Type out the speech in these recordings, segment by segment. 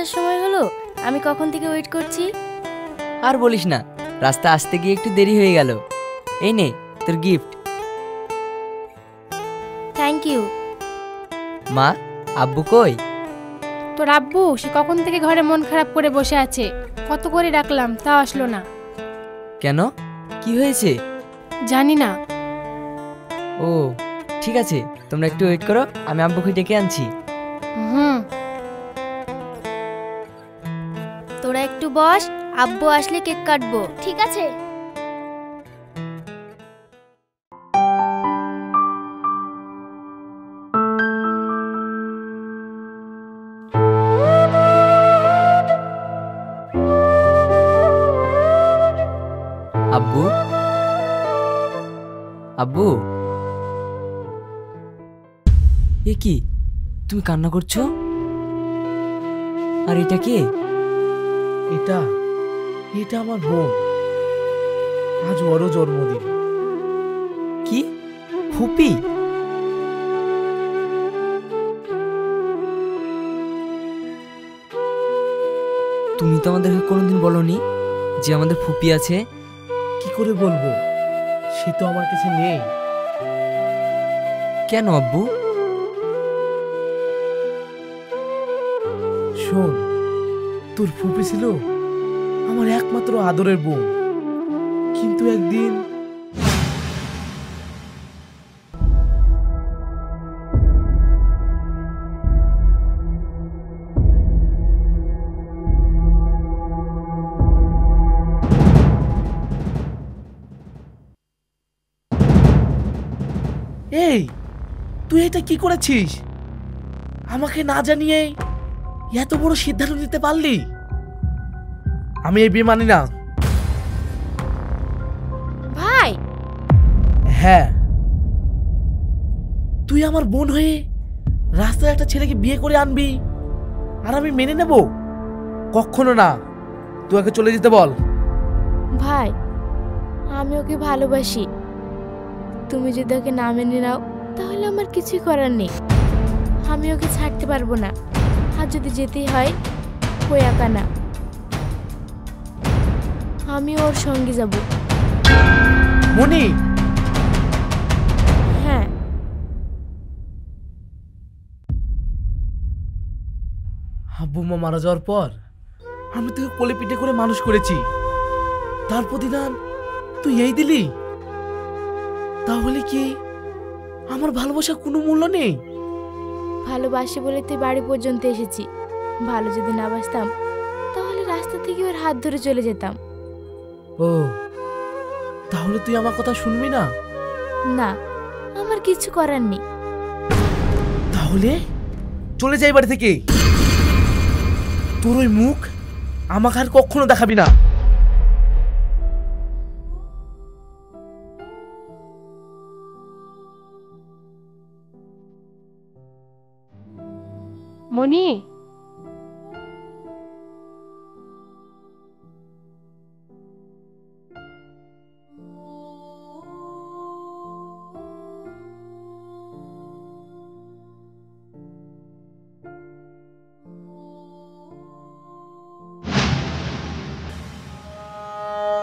আসার সময় হলো। আমি কখন থেকে ওয়েট করছি। আর বলিস না, রাস্তা আসতে গিয়ে একটু দেরি হয়ে গেল। এই নে তোর গিফট। Thank you. মা, আব্বু কই? তোর আব্বু সে কখন থেকে ঘরে মন খারাপ করে বসে আছে। কত করে ডাকলাম তাও আসলো না। কেন, কি হয়েছে? জানি না। ও ঠিক আছে, তোমরা একটু ওয়েট করো, আমি আব্বুকে ডেকে আনছি। হুম। তোরা একটু বস, আব্বু আসলে কেক কাটবো। ঠিক আছে। আব্বু, আব্বু, এ কি তুমি কান্না করছো? আর এটা কে? এটা এটা আমার বোন। আজ ওরও জন্মদিন। কি, ফুপি? তুমি তো আমাদেরকে কোনোদিন বলনি যে আমাদের ফুপি আছে। কি করে বলবো, সে তো আমার কাছে নেই। কেন আব্বু? শোন, তোর ফুপি ছিল আমার একমাত্র আদরের বোন, কিন্তু একদিন এই তুই এটা কি করেছিস? আমাকে না জানিয়ে এত বড় সিদ্ধান্ত নিতে পারলি? আমি এই বিয়ে মানি না। ভাই। হ্যাঁ, তুই আমার বোন হয়ে রাস্তায় একটা ছেলেকে বিয়ে করে আনবি আর আমি মেনে নেব? কখনো না। তুই ওকে চলে যেতে বল। ভাই, আমি ওকে ভালোবাসি। তুমি যদি ওকে না মেনে নাও তাহলে আমার কিছুই করার নেই। আমি ওকে ছাড়তে পারবো না। আর যদি যেতেই হয়, ও একা না, আমি ওর সঙ্গে যাব। মনি, হ্যাঁ। আব্বু মা মারা যাওয়ার পর আমি তোকে কোলে পিঠে করে মানুষ করেছি, তার প্রতিদান তুই এই দিলি? তাহলে কি আমার ভালোবাসা কোনো মূল্য নেই? ভালোবাসি বলে তুই বাড়ি পর্যন্ত এসেছি। ভালো যদি না বাসতাম তাহলে রাস্তা থেকে ওর হাত ধরে চলে যেতাম। ও, তাহলে তুই আমার কথা শুনবি না? না, আমার কিছু করার নেই। তাহলে চলে যাই বাড়ি থেকে। তোর ওই মুখ আমাকে আর কখনো দেখাবি না। মনি।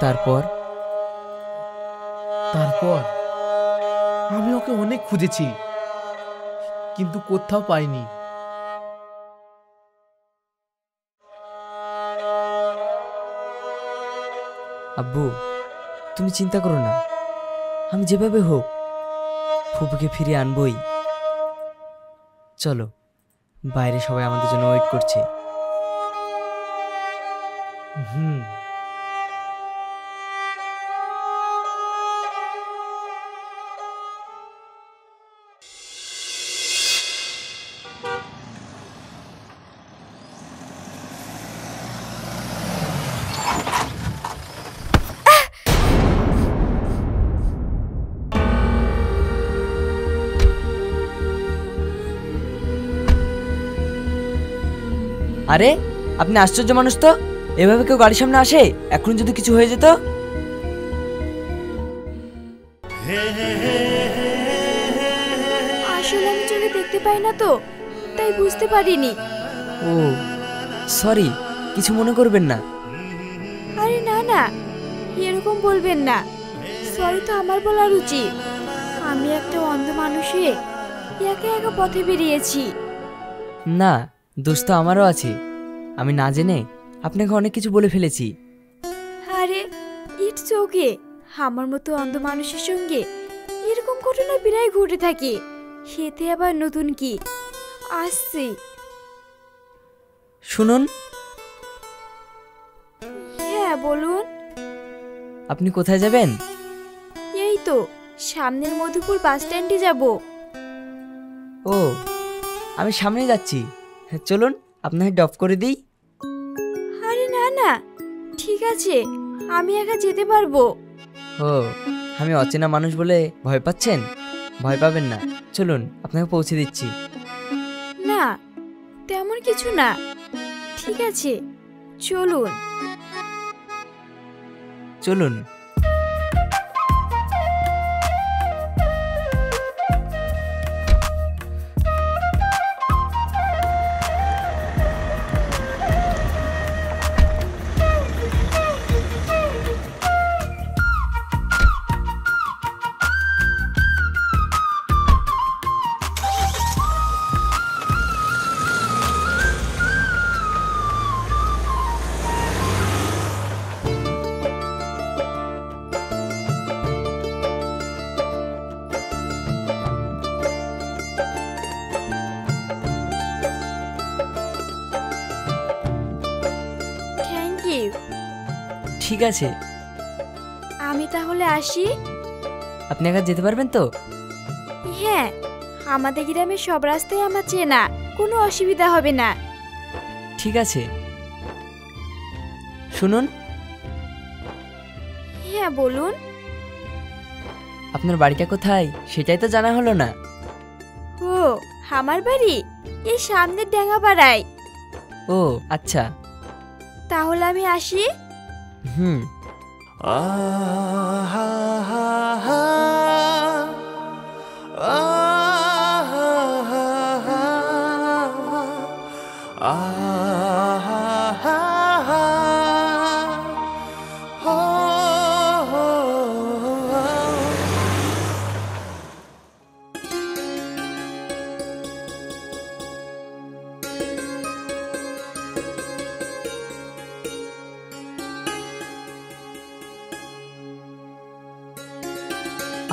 তারপর তারপর আমি ওকে অনেক খুঁজেছি, কিন্তু কোথাও পাইনি। আব্বু, তুমি চিন্তা করো না, আমি যেভাবে হোক ফুপুকে ফিরিয়ে আনবই। চলো, বাইরে সবাই আমাদের জন্য ওয়েট করছে। হুম। আরে আপনি আশ্চর্য মানুষ তো, এভাবে কেউ গাড়ির সামনে আসে? এখন যদি কিছু হয়ে যেত? আসলে আমি চোখে দেখতে পাই না তো, তাই বুঝতে পারিনি। ও সরি, কিছু মনে করবেন না। আরে না না, এরকম বলবেন না। সরি তো আমার বলার উচিত। আমি একটা অন্ধ মানুষ হয়ে একা একা পথে বেরিয়েছি। না, দোষ তো আমারও আছে। আমি না জেনে আপনাকে অনেক কিছু বলে ফেলেছি। আরে ইটস ওকে। আমার মতো অন্ধ মানুষের সঙ্গে এরকম ঘটনা প্রায় ঘটে থাকে। এতে আবার নতুন কি? আসছি। শুনুন, হ্যাঁ বলুন। আপনি কোথায় যাবেন? এই তো সামনের মধুপুর বাস স্ট্যান্ডে যাব। ও, আমি সামনে যাচ্ছি। চলুন আপনাকে ড্রপ করে দিই। আরে না না, ঠিক আছে, আমি একা যেতে পারবো। ও, আমি অচেনা মানুষ বলে ভয় পাচ্ছেন? ভয় পাবেন না, চলুন আপনাকে পৌঁছে দিচ্ছি। না, তেমন কিছু না। ঠিক আছে, চলুন। চলুন। Thank you. ঠিক আছে, আমি তাহলে আসি। আপনি একা যেতে পারবেন তো? হ্যাঁ, আমাদের গ্রামের সব রাস্তাই আমার চেনা, কোনো অসুবিধা হবে না। ঠিক আছে। শুনুন, হ্যাঁ বলুন। আপনার বাড়িটা কোথায় সেটাই তো জানা হলো না। ও, আমার বাড়ি এই সামনের ড্যাঙ্গাপাড়ায়। ও আচ্ছা। তাহলে আমি আসি। হুম।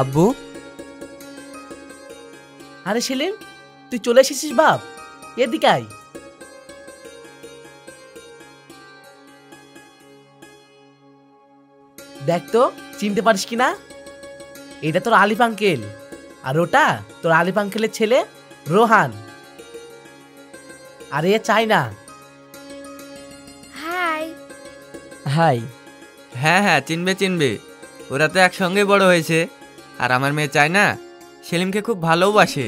আব্বু, আরে সেলিম, তুই চলে এসেছিস বাপ? এদিকে আয়। দেখ তো চিনতে পারিস কিনা। এটা তোর আলিফ আঙ্কেল, আর ওটা তোর আলিফ আঙ্কেলের ছেলে রোহান। আর এ চায়না। হাই। হাই। হ্যাঁ হ্যাঁ, চিনবে চিনবে, ওরা তো একসঙ্গে বড় হয়েছে। আর আমার মেয়ে চায়না সেলিমকে খুব ভালোবাসে।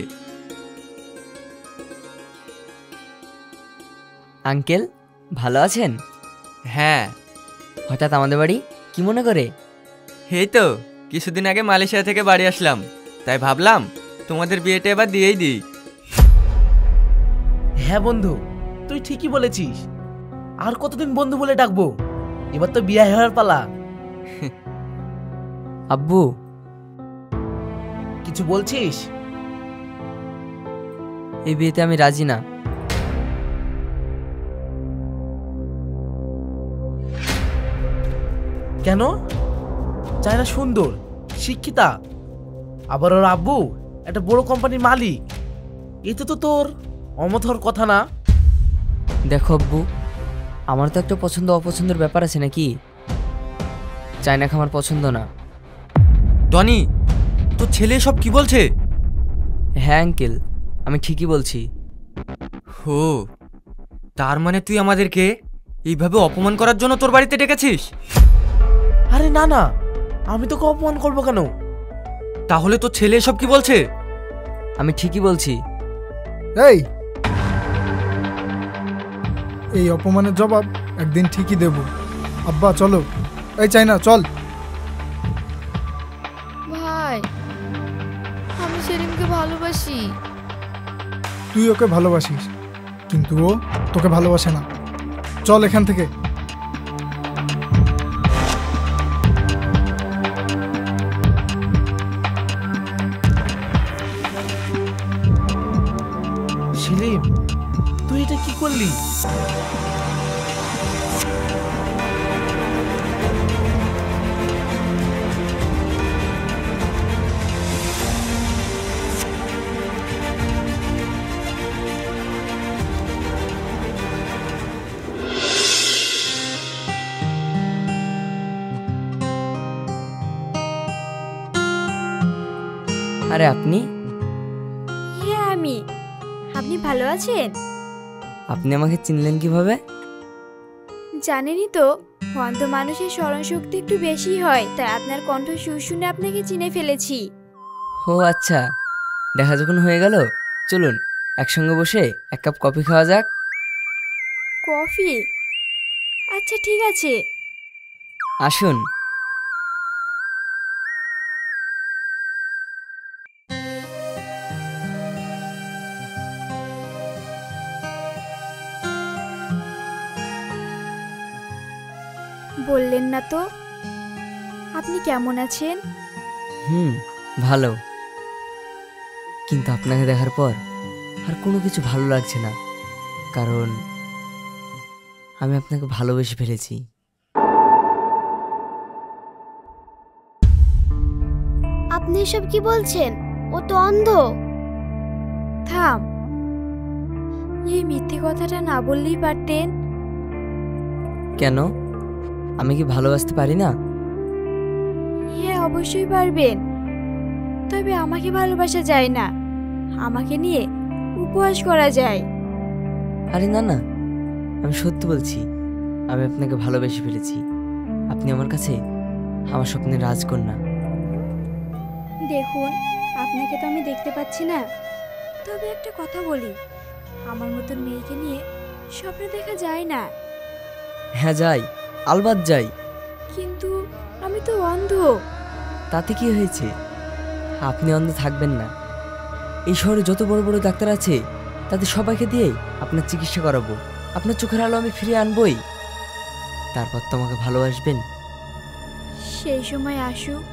আঙ্কেল ভালো আছেন? হ্যাঁ। হঠাৎ আমাদের বাড়ি কি মনে করে? এই তো কিছুদিন আগে মালয়েশিয়া থেকে বাড়ি আসলাম, তাই ভাবলাম তোমাদের বিয়েটা এবার দিয়েই দিই। হ্যাঁ বন্ধু, তুই ঠিকই বলেছিস। আর কতদিন বন্ধু বলে ডাকবো? এবার তো বিয়ে হওয়ার পালা। আব্বু, কিছু বলছিস? এই বিয়েতে আমি রাজি না। কেন? চায়না সুন্দর, শিক্ষিতা, আবার ওর আব্বু একটা বড় কোম্পানির মালিক। এতে তো তোর অমত হওয়ার কথা না। দেখো আব্বু, আমার তো একটা পছন্দ অপছন্দের ব্যাপার আছে নাকি? চায়নাকে আমার পছন্দ না। টনি, তোর ছেলে সব কি বলছে? হ্যাঁ আঙ্কেল, আমি ঠিকই বলছি। হো, তার মানে তুই আমাদেরকে এইভাবে অপমান করার জন্য তোর বাড়িতে ডেকেছিস? আরে না না, আমি তোকে অপমান করবো কেন? তাহলে তোর ছেলে সব কি বলছে? আমি ঠিকই বলছি। এই অপমানের জবাব একদিন ঠিকই দেব। আব্বা চলো। এই চাইনা চল। ভাই, আমি সেলিমকে ভালোবাসি। তুই ওকে ভালোবাসিস, কিন্তু ও তোকে ভালোবাসে না। চল এখান থেকে। সেলিম, তুই এটা কি করলি? আরে আপনি হ্যাঁ আমি। আপনি ভালো আছেন? আপনি আমাকে চিনলেন কিভাবে? জানেনই তো, অন্ধ মানুষের স্মরণ শক্তি একটু বেশি হয়, তাই আপনার কণ্ঠ সুর শুনে আপনাকে চিনে ফেলেছি। ও আচ্ছা, দেখা যখন হয়ে গেল, চলুন একসঙ্গে বসে এক কাপ কফি খাওয়া যাক। কফি? আচ্ছা ঠিক আছে। আসুন। বললেন না তো, আপনি কেমন আছেন? ভালো, কিন্তু আপনাকে দেখার পর আর কোনো কিছু ভালো লাগছে না, কারণ আমি আপনাকে ভালোবেসে ফেলেছি। আপনি এসব কি বলছেন? ও তো অন্ধ। থাম, এই মিথ্যে কথাটা না বললেই পারতেন। কেন, আমি কি ভালোবাসতে পারি না? হ্যাঁ অবশ্যই পারবেন, তবে আমাকে ভালোবাসা যায় না, আমাকে নিয়ে উপহাস করা যায়। আরে না না, আমি সত্যি বলছি, আমি আপনাকে ভালোবেসে ফেলেছি। আপনি আমার কাছে আমার স্বপ্নের রাজকন্যা। দেখুন, আপনাকে তো আমি দেখতে পাচ্ছি না, তবে একটা কথা বলি, আমার মতন মেয়েকে নিয়ে স্বপ্ন দেখা যায় না। হ্যাঁ যাই, আলবাত যাই। কিন্তু আমি তো অন্ধ। তাতে কি হয়েছে? আপনি অন্ধ থাকবেন না। এই শহরে যত বড় বড় ডাক্তার আছে, তাদের সবাইকে দিয়ে আপনার চিকিৎসা করাবো। আপনার চোখের আলো আমি ফিরিয়ে আনবই। তারপর তো আমাকে ভালোবাসবেন। সেই সময় আসুক,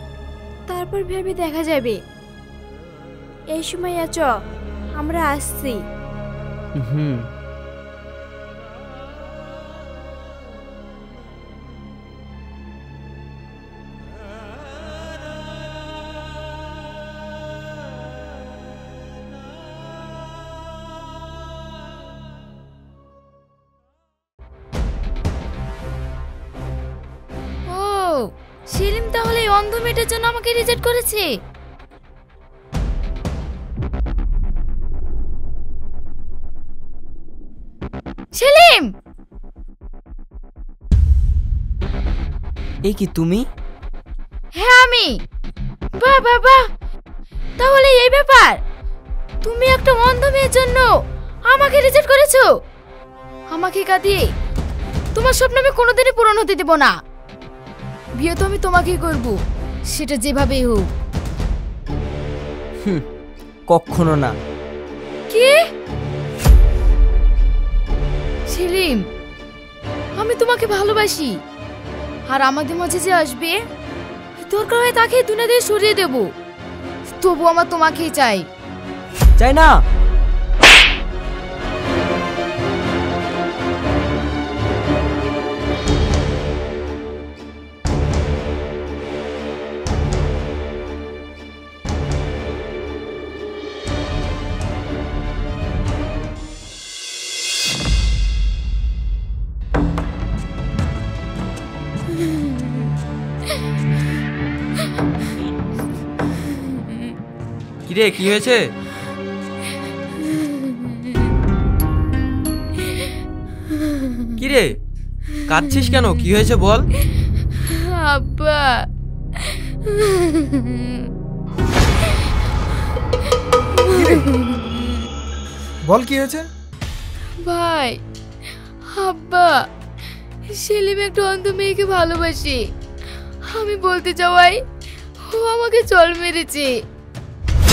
তারপর ভেবে দেখা যাবে। এই সময় আমরা আসছি। হুম। সেলিম তাহলে এই অন্ধ মেয়েটার জন্য আমাকে রিজেক্ট করেছে। সেলিম! এই কি তুমি? হ্যাঁ আমি। বাহ বাহ বাহ, তাহলে এই ব্যাপার, তুমি একটা অন্ধ মেয়ের জন্য আমাকে রিজেক্ট করেছো। আমাকে কাঁদিয়ে তোমার স্বপ্ন আমি কোনোদিনই পূরণ হতে দেব না। বিয়ে তো আমি তোমাকেই করব, সেটা যেভাবেই হোক। কখনো না। কি? সেলিম, আমি তোমাকে ভালোবাসি, আর আমাদের মাঝে যে আসবে, দরকার হয় তাকে দুনিয়া দিয়ে সরিয়ে দেব, তবু আমার তোমাকেই চাই। চাই না। কিরে, কি হয়েছে? কিরে, কাঁদছিস কেন? কি হয়েছে বল। আব্বা, বল কি হয়েছে? ভাই, আব্বা, সেলিম একটা অন্ধ মেয়েকে ভালোবাসে। আমি বলতে যাওয়াই ও আমাকে জল মেরেছে।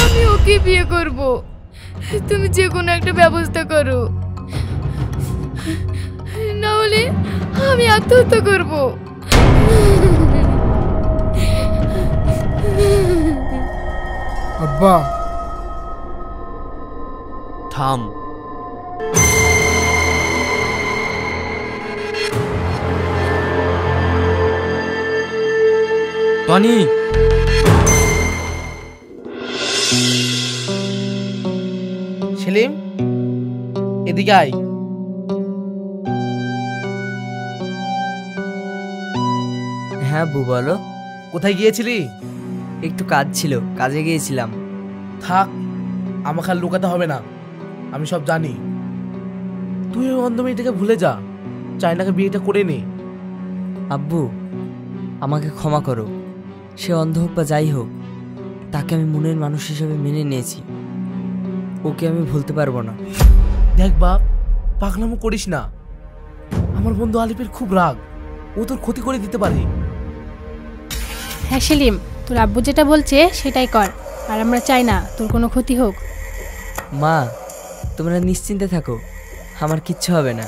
আমি ওকে বিয়ে করব, তুমি যে কোনো একটা ব্যবস্থা করো, না হলে হলে আমি আত্মহত্যা করব। আব্বা, থাম। টনি, সেলিম, এদিকে আয়। হ্যাঁ আব্বু বলো। কোথায় গিয়েছিলি? একটু কাজ ছিল, কাজে গিয়েছিলাম। থাক, আমাকে আর লুকাতে হবে না, আমি সব জানি। তুই ওই অন্ধ মেয়েটাকে ভুলে যা, চায়নাকে বিয়েটা করে নে। আব্বু আমাকে ক্ষমা করো, সে অন্ধ হোক বা যাই হোক, তাকে আমি মনের মানুষ হিসেবে মেনে নিয়েছি। ওকে আমি ভুলতে পারবো না। দেখ বাপ, পাগলামো করিস না। আমার বন্ধু আলিফের খুব রাগ, ও তোর ক্ষতি করে দিতে পারে। হ্যাঁ সেলিম, তোর আব্বু যেটা বলছে সেটাই কর, আর আমরা চাই না তোর কোনো ক্ষতি হোক। মা, তোমরা নিশ্চিন্তে থাকো, আমার কিচ্ছু হবে না।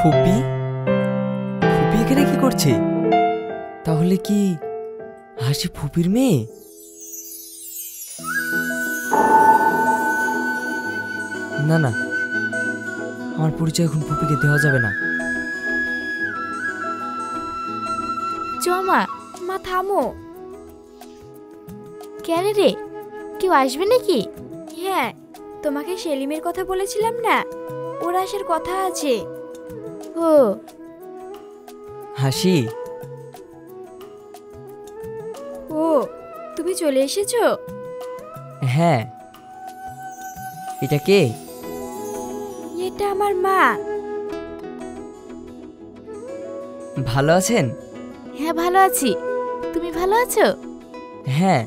ফুপি, ফুপি এখানে কি করছে? তাহলে কি হাসি ফুপির মেয়ে? না না, আমার পরিচয় এখন ফুপিকে দেওয়া যাবে না। জমা, মা থামো। কেন রে, কেউ আসবে নাকি? হ্যাঁ, তোমাকে সেলিমের কথা বলেছিলাম না, ওর আসার কথা আছে। ও হাসি, ও তুমি চলে এসেছো? হ্যাঁ। এটা কে? এটা আমার মা। ভালো আছেন? হ্যাঁ ভালো আছি, তুমি ভালো আছো? হ্যাঁ,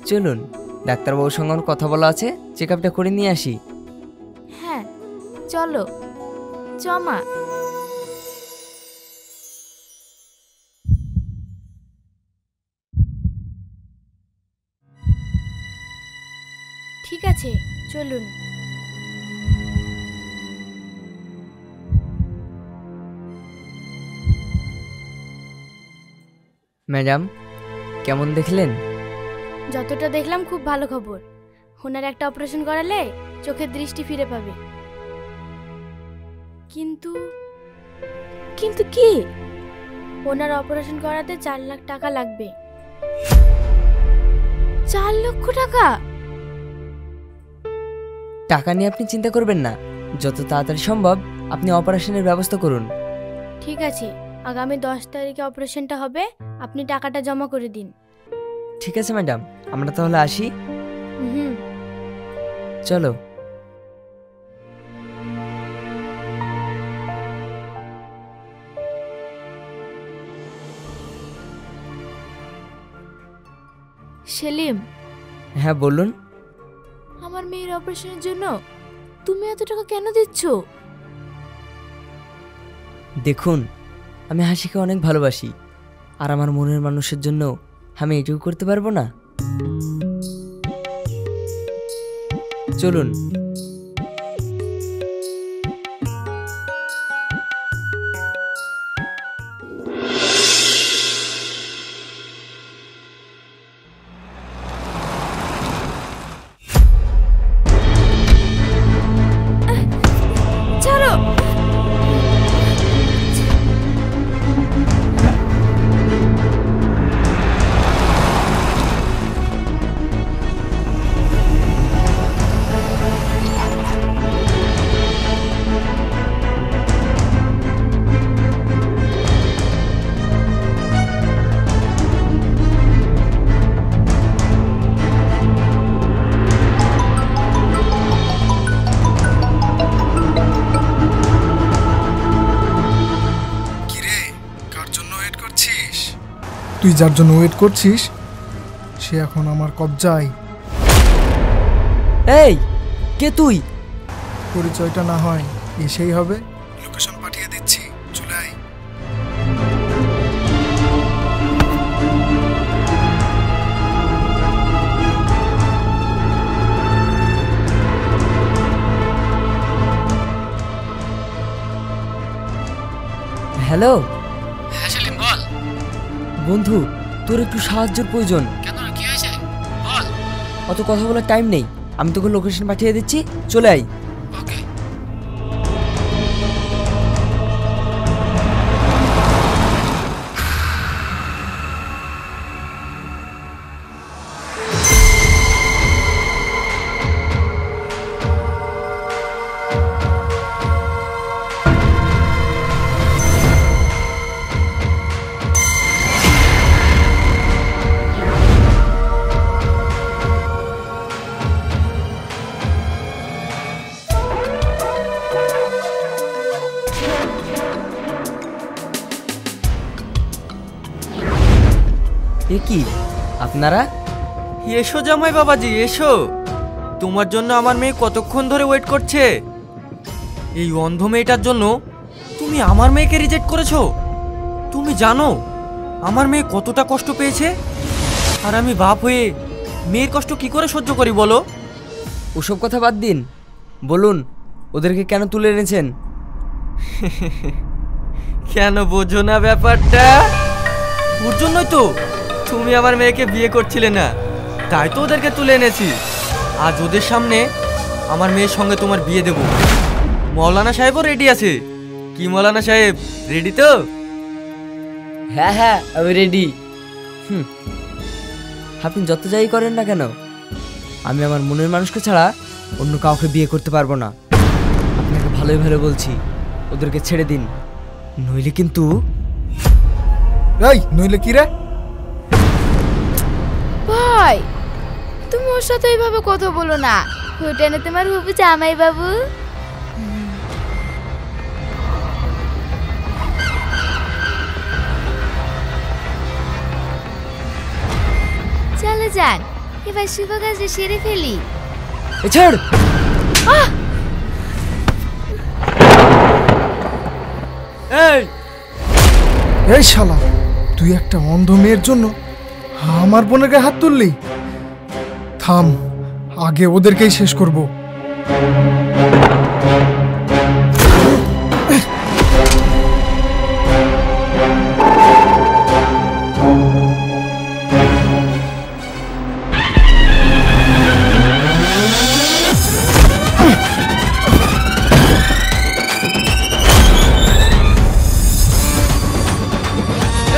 চলুন, ডাক্তারবাবুর সঙ্গে আমার কথা বলা আছে, চেক আপটা করে নিয়ে আসি। হ্যাঁ চলো, জমা। ঠিক আছে, চলুন। ম্যাডাম, কেমন দেখলেন? যতটা দেখলাম খুব ভালো খবর। ওনার একটা অপারেশন করালে চোখের দৃষ্টি ফিরে পাবে। কিন্তু কিন্তু কি? ওনার অপারেশন করাতে 4 লাখ টাকা লাগবে। 4 লক্ষ টাকা? টাকা নিয়ে আপনি চিন্তা করবেন না, যত তাড়াতাড়ি সম্ভব আপনি অপারেশনের ব্যবস্থা করুন। ঠিক আছে, আগামী 10 তারিখে অপারেশনটা হবে, আপনি টাকাটা জমা করে দিন। ঠিক আছে ম্যাডাম, আমরা তাহলে আসি। হুম। চলো। সেলিম, হ্যাঁ বলুন। আমার মেয়ের অপারেশনের জন্য তুমি এত টাকা কেন দিচ্ছ? দেখুন, আমি হাসিকে অনেক ভালোবাসি, আর আমার মনের মানুষের জন্য আমি এটুকু করতে পারবো না? চলুন। ছাড়ো। তুই যার জন্য ওয়েট করছিস সে এখন আমার কবজায়। এই কে তুই? পরিচয়টা না হয় এসেই হবে। লোকেশন পাঠিয়ে দিচ্ছি, চলে আয়। হ্যালো হ্যাঁ সেলিম বল। বন্ধু, তোর একটু সাহায্যের প্রয়োজন। কেন, কি হয়েছে বল। অত কথা বলার টাইম নেই, আমি তোকে লোকেশন পাঠিয়ে দিচ্ছি, চলে আয়। ওকে। এ কি আপনারা? এসো জামাই বাবাজি, এসো। তোমার জন্য আমার মেয়ে কতক্ষণ ধরে ওয়েট করছে। এই অন্ধ মেয়েটার জন্য তুমি আমার মেয়েকে রিজেক্ট করেছো। তুমি জানো আমার মেয়ে কতটা কষ্ট পেয়েছে, আর আমি বাপ হয়ে মেয়ের কষ্ট কি করে সহ্য করি বলো? ওসব কথা বাদ দিন, বলুন ওদেরকে কেন তুলে এনেছেন? কেন বোঝো না ব্যাপারটা? ওর জন্যই তো তুমি আমার মেয়েকে বিয়ে করছিলে না, তাই তো ওদেরকে তুলে এনেছি। আজ ওদের সামনে আমার মেয়ের সঙ্গে তোমার বিয়ে দেব। মৌলানা সাহেবও রেডি আছে। কি মৌলানা সাহেব, রেডি তো? হ্যাঁ হ্যাঁ, আমি রেডি। আপনি যত যাই করেন না কেন, আমি আমার মনের মানুষকে ছাড়া অন্য কাউকে বিয়ে করতে পারবো না। আপনাকে ভালোই ভালো বলছি, ওদেরকে ছেড়ে দিন, নইলে কিন্তু। এই নইলে কি রে? ভাই তুমি ওর সাথে এইভাবে কথা বলো না, ওটা না তোমার হবু জামাই বাবু। চলে যান, এবার শুভ কাজে সেরে ফেলি। ছাড়। এই এই শালা, তুই একটা অন্ধ মেয়ের জন্য আমার বোনের গায়ে হাত তুললি? থাম, আগে ওদেরকেই শেষ করব।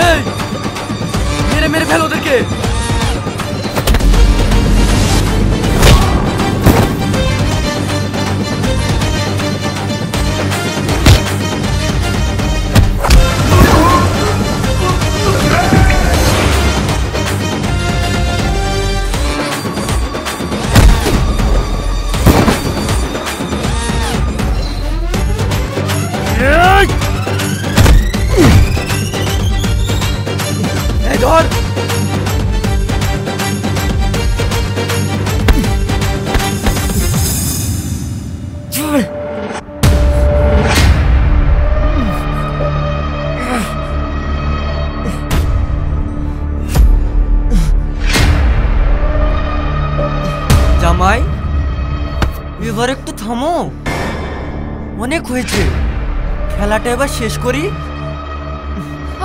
এই মেরে মেরে ফেলো ওদেরকে। এই ধর। জামাই, এবার একটু থামো, অনেক হয়েছে, খেলাটা এবার শেষ করি।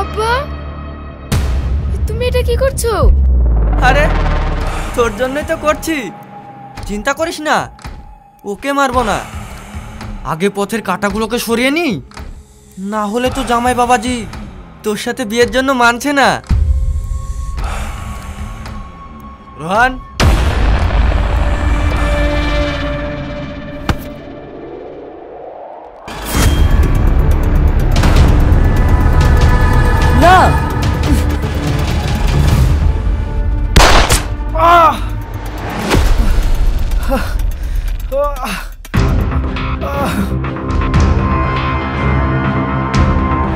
আব্বা তুমি এটা কি করছো? আরে তোর জন্যই তো করছি, চিন্তা করিস না, ওকে মারবো না। আগে পথের কাঁটাগুলোকে সরিয়ে নি, না হলে তো জামাই বাবাজি তোর সাথে বিয়ের জন্য মানছে না। রোহান, না।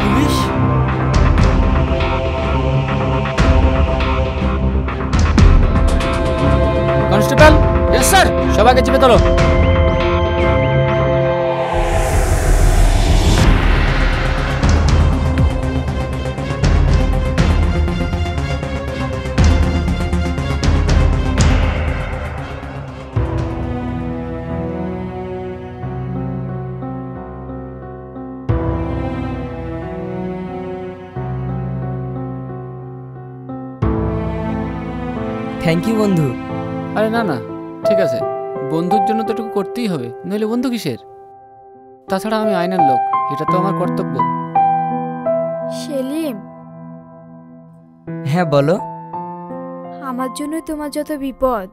পুলিশ? সবাইকে চেপে তোলো। থ্যাংক ইউ বন্ধু। আরে না না, ঠিক আছে, বন্ধুর জন্য তো এটুকু করতেই হবে, নইলে বন্ধু কিসের? তাছাড়া আমি আইনের লোক, এটা তো আমার কর্তব্য। সেলিম, হ্যাঁ বলো। আমার জন্য তোমার যত বিপদ।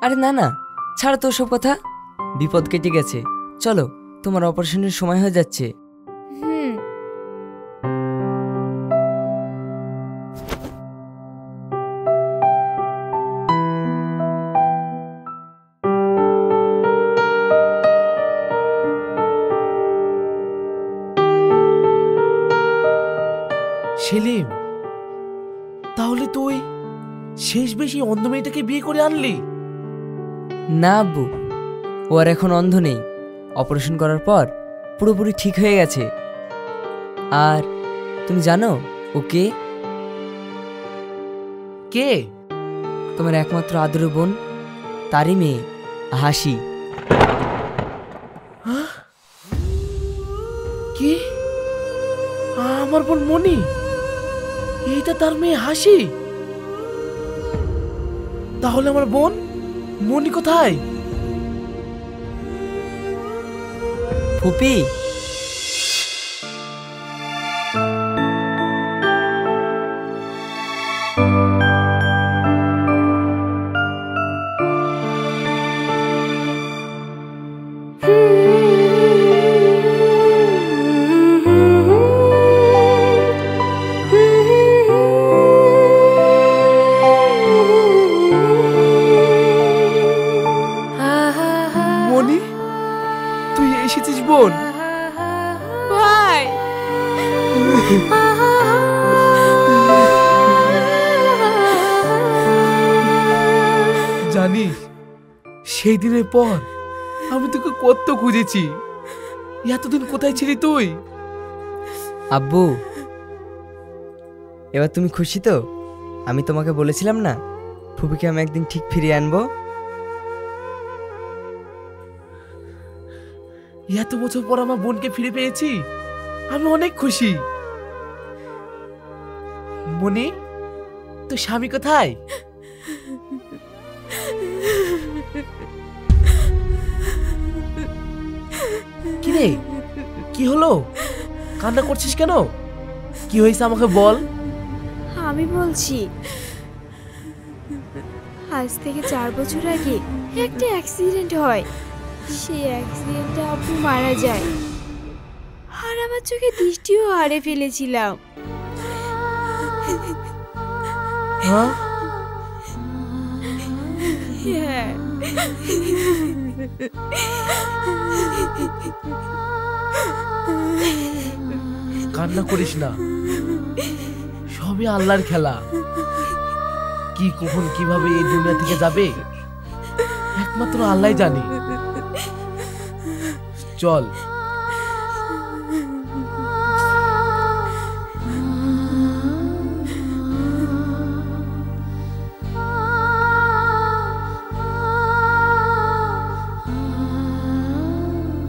আরে না না, ছাড়ো তো সব কথা। বিপদ কেটে গেছে, চলো, তোমার অপারেশনের সময় হয়ে যাচ্ছে। হুম। সেলিম, তাহলে তুই শেষ বেশি অন্ধ মেয়েটাকে বিয়ে করে আনলি? না আব্বু, ও আর এখন অন্ধ নেই। অপারেশন করার পর পুরোপুরি ঠিক হয়ে গেছে। আর তুমি জানো ও কে? কে? তোমার একমাত্র আদরের বোন, তারই মেয়ে হাসি। কি? আমার বোন মনি? এইটা তার মেয়ে হাসি? তাহলে আমার বোন মনি কোথায়? ফুপি, মনি, তুই এসেছিস বোন? ভাই, জানিস, সেই দিনের পর আমি তোকে কত খুঁজেছি। এতদিন কোথায় ছিলি তুই? আব্বু, এবার তুমি খুশি তো? আমি তোমাকে বলেছিলাম না, ফুপিকে আমি একদিন ঠিক ফিরিয়ে আনবো। এত বছর পর আমার বোনকে ফিরে পেয়েছি, আমি অনেক খুশি। মনি, তোর স্বামী কোথায়? কি রে, কি হলো? কান্না করছিস কেন? কি হয়েছে আমাকে বল। আমি বলছি, আজ থেকে 4 বছর আগে একটা অ্যাক্সিডেন্ট হয়। সেই অ্যাক্সিডেন্টে আব্বু মারা যায়, আর আমার চোখে দৃষ্টিও হারিয়ে ফেলেছিলাম। হ্যাঁ? হ্যাঁ। কান্না করিস না, সবই আল্লাহর খেলা। কি কখন কিভাবে এই দুনিয়া থেকে যাবে একমাত্র আল্লাহই জানে। চল